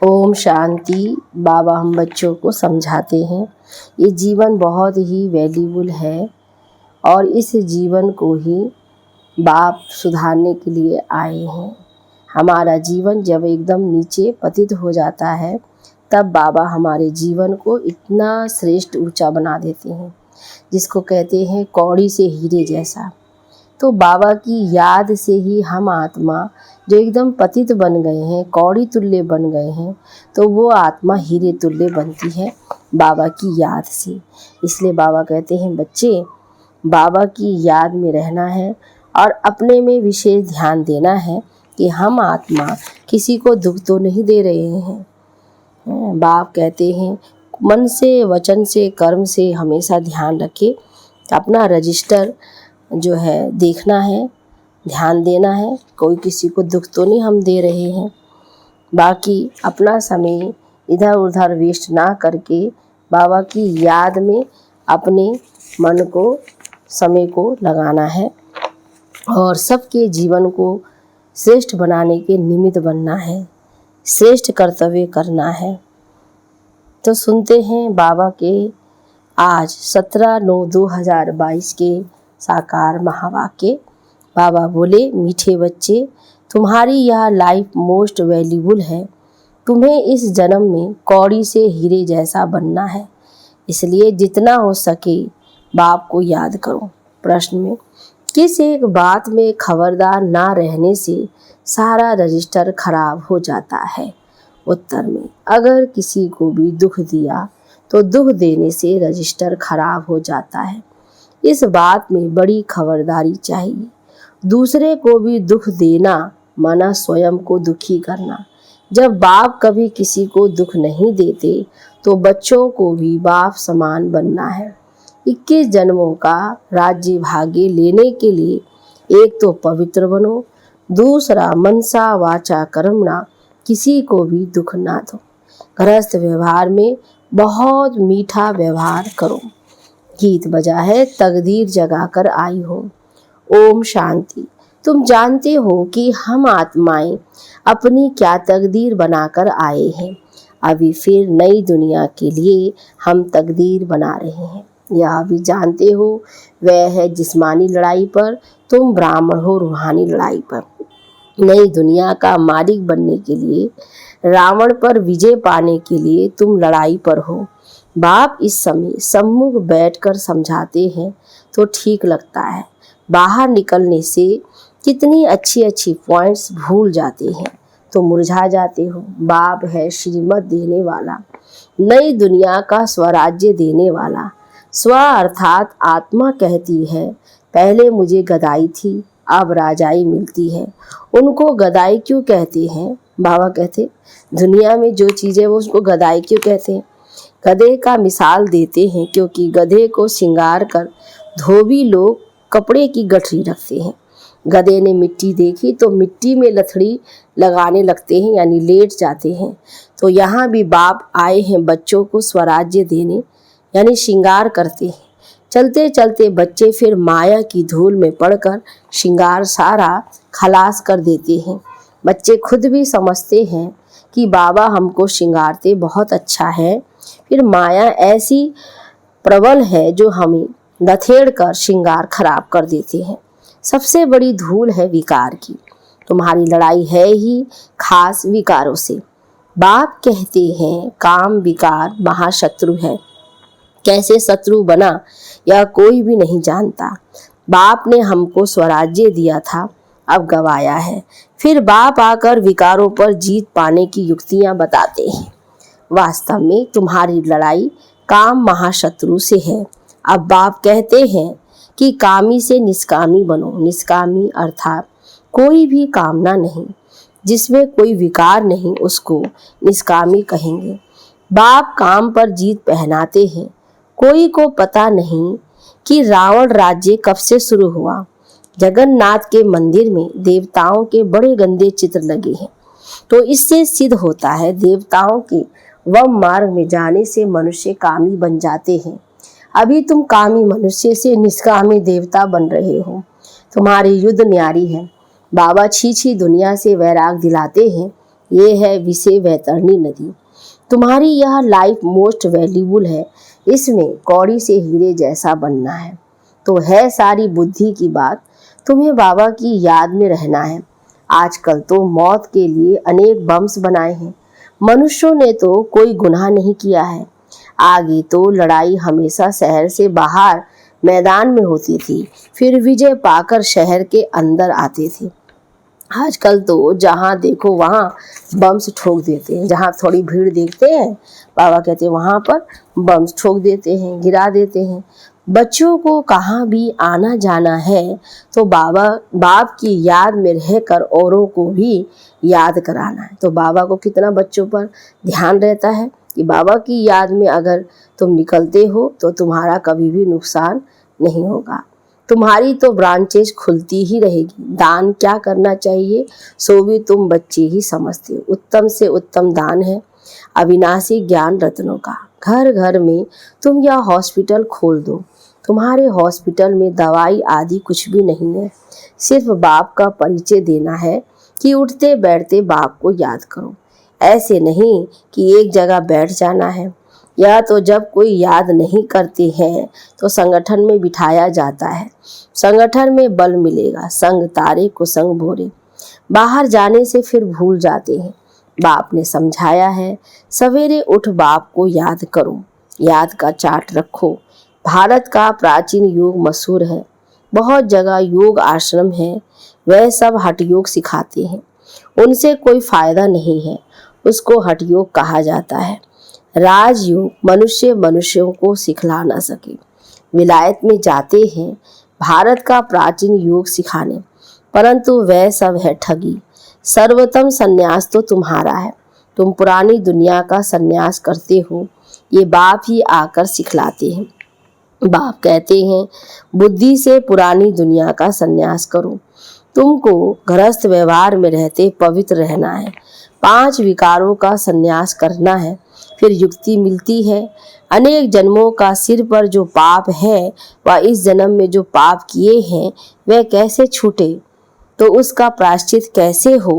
ओम शांति। बाबा हम बच्चों को समझाते हैं ये जीवन बहुत ही वैल्यूबल है और इस जीवन को ही बाप सुधारने के लिए आए हैं। हमारा जीवन जब एकदम नीचे पतित हो जाता है तब बाबा हमारे जीवन को इतना श्रेष्ठ ऊंचा बना देते हैं, जिसको कहते हैं कौड़ी से हीरे जैसा। तो बाबा की याद से ही हम आत्मा जो एकदम पतित बन गए हैं, कौड़ी तुल्य बन गए हैं, तो वो आत्मा हीरे तुल्य बनती है बाबा की याद से। इसलिए बाबा कहते हैं बच्चे बाबा की याद में रहना है और अपने में विशेष ध्यान देना है कि हम आत्मा किसी को दुख तो नहीं दे रहे हैं। बाप कहते हैं मन से, वचन से, कर्म से हमेशा ध्यान रखें। अपना रजिस्टर जो है देखना है, ध्यान देना है, कोई किसी को दुख तो नहीं हम दे रहे हैं। बाकी अपना समय इधर उधर वेस्ट ना करके बाबा की याद में अपने मन को, समय को लगाना है और सबके जीवन को श्रेष्ठ बनाने के निमित्त बनना है, श्रेष्ठ कर्तव्य करना है। तो सुनते हैं बाबा के आज 17/9/2022 के साकार महावाक्य। बाबा बोले, मीठे बच्चे, तुम्हारी यह लाइफ मोस्ट वैल्यूबल है। तुम्हें इस जन्म में कौड़ी से हीरे जैसा बनना है, इसलिए जितना हो सके बाप को याद करो। प्रश्न में किस एक बात में खबरदार ना रहने से सारा रजिस्टर खराब हो जाता है? उत्तर में अगर किसी को भी दुख दिया तो दुख देने से रजिस्टर खराब हो जाता है। इस बात में बड़ी खबरदारी चाहिए। दूसरे को भी दुख देना माना स्वयं को दुखी करना। जब बाप कभी किसी को दुख नहीं देते तो बच्चों को भी बाप समान बनना है। 21 जन्मों का राज्य भाग्य लेने के लिए एक तो पवित्र बनो, दूसरा मनसा वाचा कर्मणा किसी को भी दुख ना दो। गृहस्थ व्यवहार में बहुत मीठा व्यवहार करो। गीत बजा है तकदीर जगा कर आई हो। ओम शांति। तुम जानते हो कि हम आत्माएं अपनी क्या तकदीर बनाकर आए हैं। अभी फिर नई दुनिया के लिए हम तकदीर बना रहे हैं। यह भी जानते हो वह है जिस्मानी लड़ाई पर, तुम ब्राह्मण हो रूहानी लड़ाई पर। नई दुनिया का मालिक बनने के लिए, रावण पर विजय पाने के लिए तुम लड़ाई पर हो। बाप इस समय सम्मुख बैठकर समझाते हैं तो ठीक लगता है, बाहर निकलने से कितनी अच्छी अच्छी पॉइंट्स भूल जाते हैं तो मुरझा जाते हो। बाप है श्रीमत देने वाला, नई दुनिया का स्वराज्य देने वाला। स्व अर्थात आत्मा कहती है पहले मुझे गदाई थी, अब राजाई मिलती है। उनको गदाई क्यों कहते हैं? बाबा कहते दुनिया में जो चीज़ें वो उसको गदाई क्यों कहते हैं? गधे का मिसाल देते हैं क्योंकि गधे को श्रृंगार कर धोबी लोग कपड़े की गठरी रखते हैं। गधे ने मिट्टी देखी तो मिट्टी में लथड़ी लगाने लगते हैं, यानी लेट जाते हैं। तो यहाँ भी बाप आए हैं बच्चों को स्वराज्य देने, यानी श्रृंगार करते हैं। चलते चलते बच्चे फिर माया की धूल में पड़कर श्रृंगार सारा खलास कर देते हैं। बच्चे खुद भी समझते हैं कि बाबा हमको श्रृंगारते बहुत अच्छा है, फिर माया ऐसी प्रबल है जो हमें लथेड़ कर श्रृंगार खराब कर देते हैं। सबसे बड़ी धूल है विकार की। तुम्हारी लड़ाई है ही खास विकारों से। बाप कहते हैं काम विकार महाशत्रु है। कैसे शत्रु बना यह कोई भी नहीं जानता। बाप ने हमको स्वराज्य दिया था, अब गवाया है। फिर बाप आकर विकारों पर जीत पाने की युक्तियां बताते हैं। वास्तव में तुम्हारी लड़ाई काम महाशत्रु से है। अब बाप कहते हैं कि कामी से निष्कामी बनो। निष्कामी अर्थात कोई भी कामना नहीं, जिसमें कोई विकार नहीं, उसको निष्कामी कहेंगे। बाप काम पर जीत पहनाते हैं। कोई को पता नहीं कि रावण राज्य कब से शुरू हुआ। जगन्नाथ के मंदिर में देवताओं के बड़े गंदे चित्र लगे हैं, तो इससे सिद्ध होता है देवताओं के वह मार्ग में जाने से मनुष्य कामी बन जाते हैं। अभी तुम कामी मनुष्य से निष्कामी देवता बन रहे हो। तुम्हारी युद्ध न्यारी है। बाबा छी दुनिया से वैराग दिलाते हैं ये है विषय वैतरणी नदी। तुम्हारी यह लाइफ मोस्ट वैल्यूबल है, इसमें कौड़ी से हीरे जैसा बनना है। तो है सारी बुद्धि की बात, तुम्हें बाबा की याद में रहना है। आजकल तो मौत के लिए अनेक बम्स बनाए हैं, मनुष्यों ने तो कोई गुनाह नहीं किया है। आगे तो लड़ाई हमेशा शहर से बाहर मैदान में होती थी, फिर विजय पाकर शहर के अंदर आते थे। आजकल तो जहाँ देखो वहाँ बम्स ठोक देते हैं। जहाँ थोड़ी भीड़ देखते हैं, बाबा कहते हैं वहाँ पर बम्स ठोक देते हैं, गिरा देते हैं। बच्चों को कहाँ भी आना जाना है तो बाप की याद में रहकर औरों को भी याद कराना है। तो बाबा को कितना बच्चों पर ध्यान रहता है कि बाबा की याद में अगर तुम निकलते हो तो तुम्हारा कभी भी नुकसान नहीं होगा। तुम्हारी तो ब्रांचेज खुलती ही रहेगी। दान क्या करना चाहिए सो भी तुम बच्चे ही समझते हो। उत्तम से उत्तम दान है अविनाशी ज्ञान रत्नों का। घर घर में तुम यह हॉस्पिटल खोल दो। तुम्हारे हॉस्पिटल में दवाई आदि कुछ भी नहीं है, सिर्फ बाप का परिचय देना है कि उठते बैठते बाप को याद करो। ऐसे नहीं कि एक जगह बैठ जाना है। या तो जब कोई याद नहीं करते हैं तो संगठन में बिठाया जाता है। संगठन में बल मिलेगा, संग तारे को संग भोरे। बाहर जाने से फिर भूल जाते हैं। बाप ने समझाया है, सवेरे उठ बाप को याद करो, याद का चार्ट रखो। भारत का प्राचीन योग मशहूर है, बहुत जगह योग आश्रम है, वह सब हठ योग सिखाते हैं। उनसे कोई फायदा नहीं है, उसको हठ योग कहा जाता है। राजयोग मनुष्यों को सिखला न सके। विलायत में जाते हैं भारत का प्राचीन योग सिखाने, परंतु वह सब है ठगी। सर्वोत्तम संन्यास तो तुम्हारा है, तुम पुरानी दुनिया का संन्यास करते हो, ये बाप ही आकर सिखलाते हैं। बाप कहते हैं बुद्धि से पुरानी दुनिया का संन्यास करो। तुमको गृहस्थ व्यवहार में रहते पवित्र रहना है, 5 विकारों का संन्यास करना है। फिर युक्ति मिलती है, अनेक जन्मों का सिर पर जो पाप है वह इस जन्म में जो पाप किए हैं वह कैसे छूटे, तो उसका प्रायश्चित कैसे हो।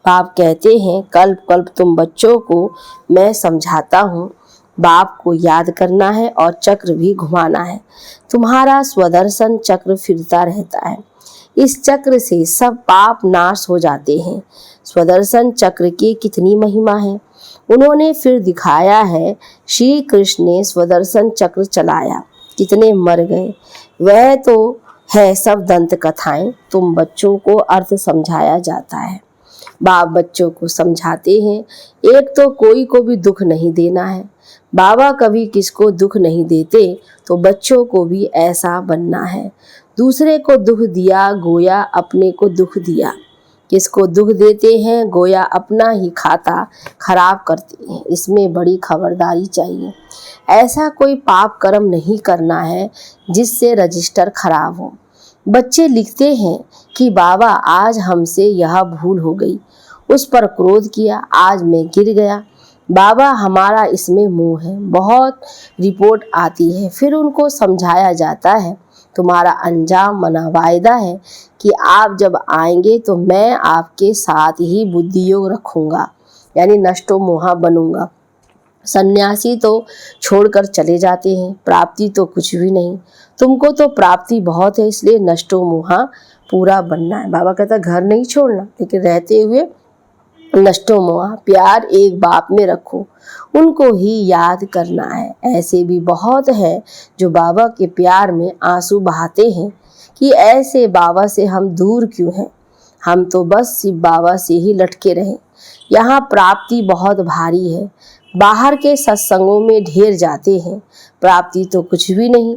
बाप कहते हैं कल्प कल्प तुम बच्चों को मैं समझाता हूँ। बाप को याद करना है और चक्र भी घुमाना है। तुम्हारा स्वदर्शन चक्र फिरता रहता है, इस चक्र से सब पाप नाश हो जाते हैं। स्वदर्शन चक्र की कितनी महिमा है, उन्होंने फिर दिखाया है। श्री कृष्ण ने स्वदर्शन चक्र चलाया, कितने मर गए। वह तो है सब दंत कथाएं, तुम बच्चों को अर्थ समझाया जाता है। बाप बच्चों को समझाते हैं, एक तो कोई को भी दुख नहीं देना है। बाबा कभी किसको दुख नहीं देते, तो बच्चों को भी ऐसा बनना है। दूसरे को दुख दिया गोया अपने को दुख दिया। किसको दुख देते हैं गोया अपना ही खाता खराब करते हैं। इसमें बड़ी खबरदारी चाहिए। ऐसा कोई पाप कर्म नहीं करना है जिससे रजिस्टर खराब हो। बच्चे लिखते हैं कि बाबा आज हमसे यह भूल हो गई, उस पर क्रोध किया, आज मैं गिर गया। बाबा हमारा इसमें मुंह है। बहुत रिपोर्ट आती है, फिर उनको समझाया जाता है तुम्हारा अंजाम मना वायदा है कि आप जब आएंगे तो मैं आपके साथ ही बुद्धि योग रखूंगा, यानी नष्टो मोहा बनूंगा। सन्यासी तो छोड़कर चले जाते हैं, प्राप्ति तो कुछ भी नहीं। तुमको तो प्राप्ति बहुत है, इसलिए नष्टो मोहा पूरा बनना है। बाबा कहता घर नहीं छोड़ना, लेकिन रहते हुए नष्टो मोहा प्यार एक बाप में रखो, उनको ही याद करना है। ऐसे भी बहुत है जो बाबा के प्यार में आंसू बहाते हैं कि ऐसे बाबा से हम दूर क्यों हैं, हम तो बस सिर्फ बाबा से ही लटके रहे। यहाँ प्राप्ति बहुत भारी है, बाहर के सत्संगों में ढेर जाते हैं, प्राप्ति तो कुछ भी नहीं।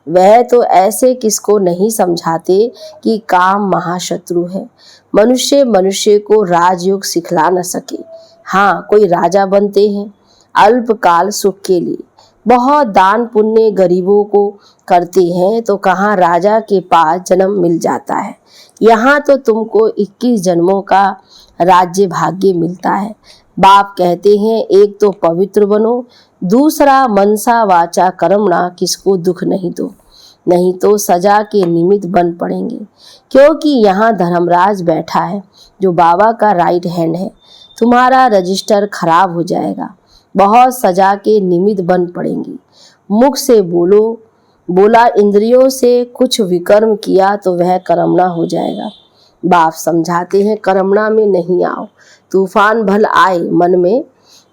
वह तो ऐसे किसको नहीं समझाते कि काम महाशत्रु है। मनुष्य को राजयोग सिखला न सके। हाँ, कोई राजा बनते हैं अल्पकाल सुख के लिए, बहुत दान पुण्य गरीबों को करते हैं तो कहाँ राजा के पास जन्म मिल जाता है। यहाँ तो तुमको 21 जन्मों का राज्य भाग्य मिलता है। बाप कहते हैं एक तो पवित्र बनो, दूसरा मनसा वाचा कर्मणा किसको दुख नहीं दो, नहीं तो सजा के निमित्त बन पड़ेंगे। क्योंकि यहाँ धर्मराज बैठा है जो बाबा का राइट हैंड है। तुम्हारा रजिस्टर खराब हो जाएगा, बहुत सजा के निमित्त बन पड़ेंगी। मुख से बोला इंद्रियों से कुछ विकर्म किया तो वह कर्मणा हो जाएगा। बाप समझाते हैं कर्मणा में नहीं आओ, तूफान भल आए मन में,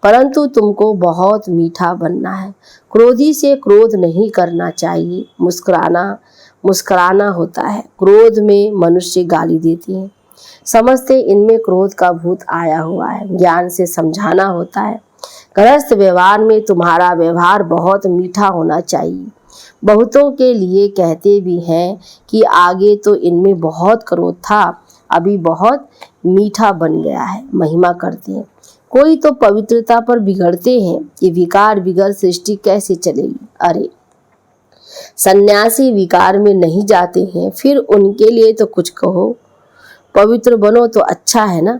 परंतु तुमको बहुत मीठा बनना है। क्रोधी से क्रोध नहीं करना चाहिए, मुस्कुराना होता है। क्रोध में मनुष्य गाली देती है, समझते इनमें क्रोध का भूत आया हुआ है। ज्ञान से समझाना होता है। गृहस्थ व्यवहार में तुम्हारा व्यवहार बहुत मीठा होना चाहिए। बहुतों के लिए कहते भी हैं कि आगे तो इनमें बहुत क्रोध था, अभी बहुत मीठा बन गया है। महिमा करते हैं। कोई तो पवित्रता पर बिगड़ते हैं कि विकार बिगड़ सृष्टि कैसे चलेगी। अरे सन्यासी विकार में नहीं जाते हैं, फिर उनके लिए तो कुछ कहो। पवित्र बनो तो अच्छा है ना।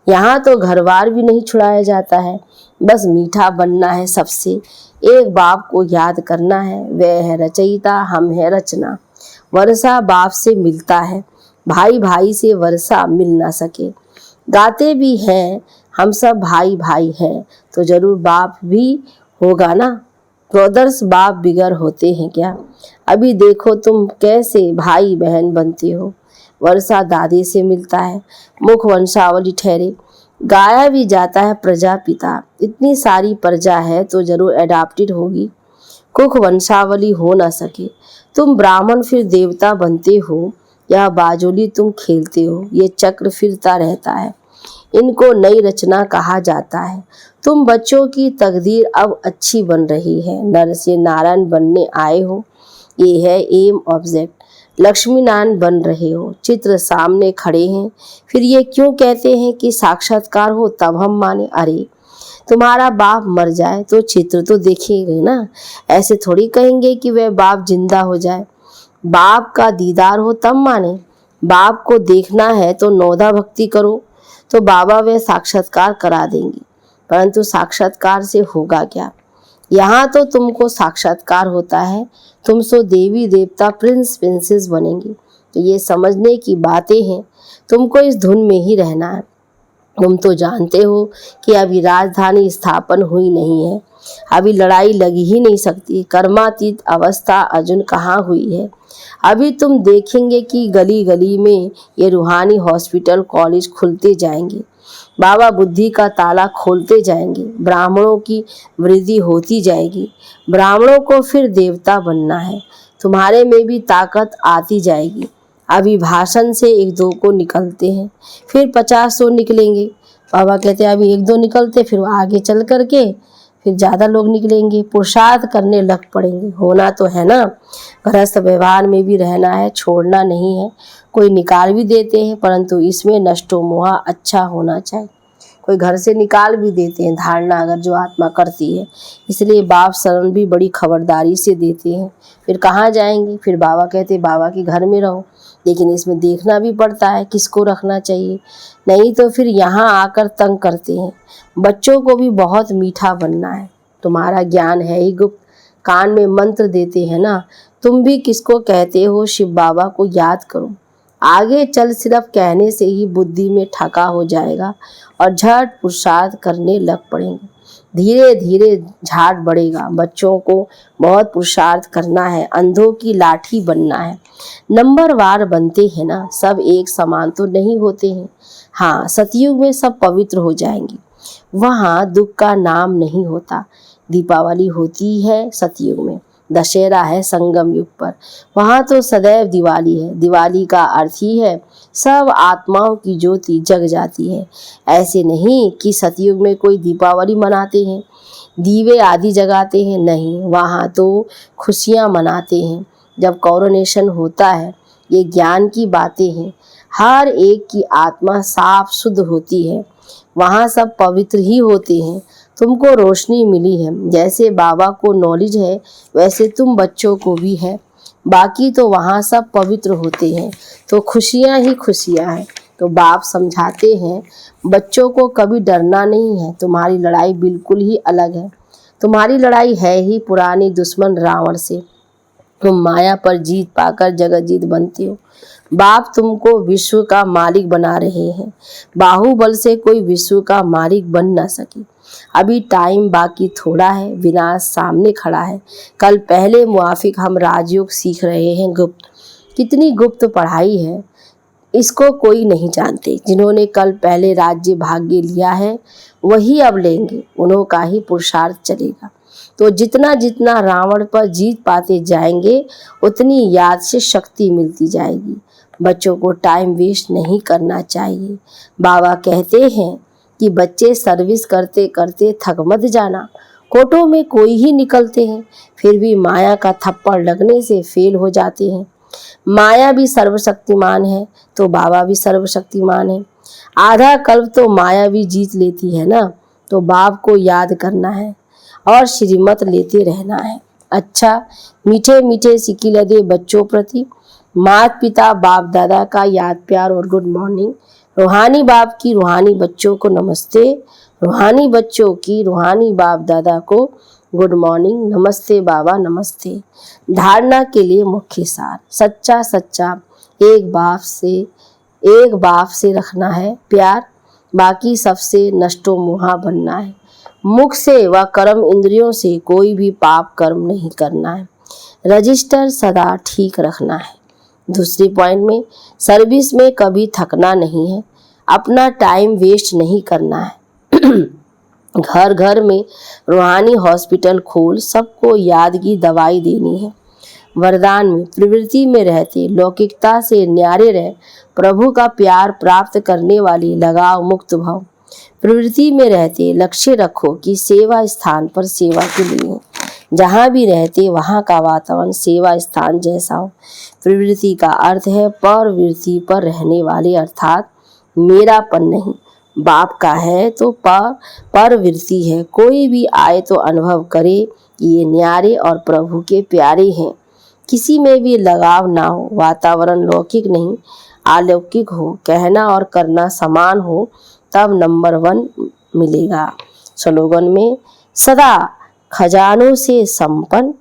यहाँ तो घरबार भी नहीं छुड़ाया जाता है, बस मीठा बनना है। सबसे एक बाप को याद करना है, वह है रचयिता, हम है रचना। वर्षा बाप से मिलता है, भाई भाई से वर्षा मिल ना सके। गाते भी हैं हम सब भाई भाई हैं, तो जरूर बाप भी होगा ना। ब्रदर्स बाप बिगर होते हैं क्या? अभी देखो तुम कैसे भाई बहन बनते हो। वर्षा दादी से मिलता है, मुख वंशावली ठहरे। गाया भी जाता है प्रजापिता, इतनी सारी प्रजा है तो जरूर एडाप्टेड होगी। कुख वंशावली हो ना सके। तुम ब्राह्मण फिर देवता बनते हो, या बाजोली तुम खेलते हो। ये चक्र फिरता रहता है, इनको नई रचना कहा जाता है। तुम बच्चों की तकदीर अब अच्छी बन रही है, नर से नारायण बनने आए हो, ये है एम ऑब्जेक्ट। लक्ष्मी नारायण बन रहे हो, चित्र सामने खड़े हैं, फिर ये क्यों कहते हैं कि साक्षात्कार हो तब हम माने। अरे तुम्हारा बाप मर जाए तो चित्र तो देखेंगे ना, ऐसे थोड़ी कहेंगे कि वह बाप जिंदा हो जाए। बाप का दीदार हो तब माने। बाप को देखना है तो नौदा भक्ति करो, तो बाबा वे साक्षात्कार करा देंगे। परंतु साक्षात्कार से होगा क्या? यहाँ तो तुमको साक्षात्कार होता है, तुम सो देवी देवता प्रिंस प्रिंसेस बनेंगे। तो ये समझने की बातें हैं, तुमको इस धुन में ही रहना है। तुम तो जानते हो कि अभी राजधानी स्थापन हुई नहीं है, अभी लड़ाई लगी ही नहीं सकती। कर्मातीत अवस्था अर्जुन कहाँ हुई है। अभी तुम देखेंगे कि गली गली में ये रूहानी हॉस्पिटल कॉलेज खुलते जाएंगे, बाबा बुद्धि का ताला खोलते जाएंगे, ब्राह्मणों की वृद्धि होती जाएगी। ब्राह्मणों को फिर देवता बनना है, तुम्हारे में भी ताकत आती जाएगी। अभी भाषण से एक दो को निकलते हैं, फिर 50 निकलेंगे। बाबा कहते हैं अभी एक दो निकलते, फिर आगे चल करके फिर ज़्यादा लोग निकलेंगे। पुरुषार्थ करने लग पड़ेंगे, होना तो है ना। गृहस्थ व्यवहार में भी रहना है, छोड़ना नहीं है। कोई निकाल भी देते हैं, परंतु इसमें नष्टो मोहा अच्छा होना चाहिए। कोई घर से निकाल भी देते हैं, धारणा अगर जो आत्मा करती है। इसलिए बाप शरण भी बड़ी खबरदारी से देते हैं। फिर कहाँ जाएंगे? फिर बाबा कहते हैं बाबा के घर में रहो, लेकिन इसमें देखना भी पड़ता है किसको रखना चाहिए, नहीं तो फिर यहाँ आकर तंग करते हैं। बच्चों को भी बहुत मीठा बनना है। तुम्हारा ज्ञान है ही गुप्त, कान में मंत्र देते हैं ना। तुम भी किसको कहते हो? शिव बाबा को याद करो। आगे चल सिर्फ कहने से ही बुद्धि में ठका हो जाएगा और झट पुरुषार्थ करने लग पड़ेंगे। धीरे धीरे झाड़ बढ़ेगा। बच्चों को बहुत पुरुषार्थ करना है, अंधों की लाठी बनना है। नंबरवार बनते हैं ना, सब एक समान तो नहीं होते हैं। हाँ, सतयुग में सब पवित्र हो जाएंगे, वहाँ दुख का नाम नहीं होता। दीपावली होती है सतयुग में, दशहरा है संगम युग पर, वहाँ तो सदैव दिवाली है। दिवाली का अर्थ ही है सब आत्माओं की ज्योति जग जाती है। ऐसे नहीं कि सतयुग में कोई दीपावली मनाते हैं, दीवे आदि जगाते हैं, नहीं, वहाँ तो खुशियाँ मनाते हैं जब कॉरोनेशन होता है। ये ज्ञान की बातें हैं। हर एक की आत्मा साफ शुद्ध होती है, वहाँ सब पवित्र ही होते हैं। तुमको रोशनी मिली है, जैसे बाबा को नॉलेज है वैसे तुम बच्चों को भी है। बाकी तो वहाँ सब पवित्र होते हैं, तो खुशियाँ ही खुशियाँ हैं। तो बाप समझाते हैं बच्चों को कभी डरना नहीं है, तुम्हारी लड़ाई बिल्कुल ही अलग है। तुम्हारी लड़ाई है ही पुरानी दुश्मन रावण से। तुम माया पर जीत पाकर जगत जीत बनते हो। बाप तुमको विश्व का मालिक बना रहे हैं। बाहुबल से कोई विश्व का मालिक बन ना सके। अभी टाइम बाकी थोड़ा है, विनाश सामने खड़ा है। कल पहले मुआफिक हम राजयोग सीख रहे हैं। गुप्त, कितनी गुप्त पढ़ाई है, इसको कोई नहीं जानते। जिन्होंने कल पहले राज्य भाग्य लिया है वही अब लेंगे, उन्हों का ही पुरुषार्थ चलेगा। तो जितना जितना रावण पर जीत पाते जाएंगे उतनी याद से शक्ति मिलती जाएगी। बच्चों को टाइम वेस्ट नहीं करना चाहिए। बाबा कहते हैं कि बच्चे सर्विस करते करते थक मत जाना। कोटों में कोई ही निकलते हैं, फिर भी माया का थप्पड़ लगने से फेल हो जाते हैं। माया भी सर्वशक्तिमान है तो बाबा भी सर्वशक्तिमान है। आधा कल्प तो माया भी जीत लेती है ना। तो बाप को याद करना है और श्रीमत लेते रहना है। अच्छा, मीठे मीठे सिकिलदे बच्चों प्रति माता पिता बाप दादा का याद प्यार और गुड मॉर्निंग। रूहानी बाप की रूहानी बच्चों को नमस्ते। रूहानी बच्चों की रूहानी बाप दादा को गुड मॉर्निंग, नमस्ते बाबा, नमस्ते। धारणा के लिए मुख्य सार, सच्चा सच्चा एक बाप से रखना है प्यार, बाकी सबसे नष्टो मुहा बनना है। मुख से व कर्म इंद्रियों से कोई भी पाप कर्म नहीं करना है। रजिस्टर सदा ठीक रखना है। दूसरी पॉइंट में, सर्विस में कभी थकना नहीं है, अपना टाइम वेस्ट नहीं करना है। घर घर में रूहानी हॉस्पिटल खोल सबको याद की दवाई देनी है। वरदान में प्रवृत्ति में रहते लौकिकता से न्यारे रह प्रभु का प्यार प्राप्त करने वाली लगाव मुक्त भाव। प्रवृत्ति में रहते लक्ष्य रखो कि सेवा स्थान पर सेवा के लिए हो। जहाँ भी रहते वहाँ का वातावरण सेवा स्थान जैसा हो। प्रवृत्ति का अर्थ है परवृत्ति पर रहने वाले, अर्थात मेरापन नहीं। बाप का है तो परवृत्ति है। कोई भी आए तो अनुभव करे कि ये न्यारे और प्रभु के प्यारे हैं। किसी में भी लगाव ना हो, वातावरण लौकिक नहीं अलौकिक हो, कहना और करना समान हो, तब नंबर 1 मिलेगा। स्लोगन में, सदा खजानों से संपन्न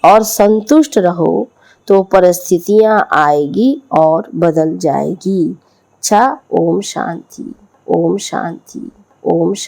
और संतुष्ट रहो तो परिस्थितियां आएगी और बदल जाएगी। अच्छा, ओम शांति, ओम शांति, ओम शांति।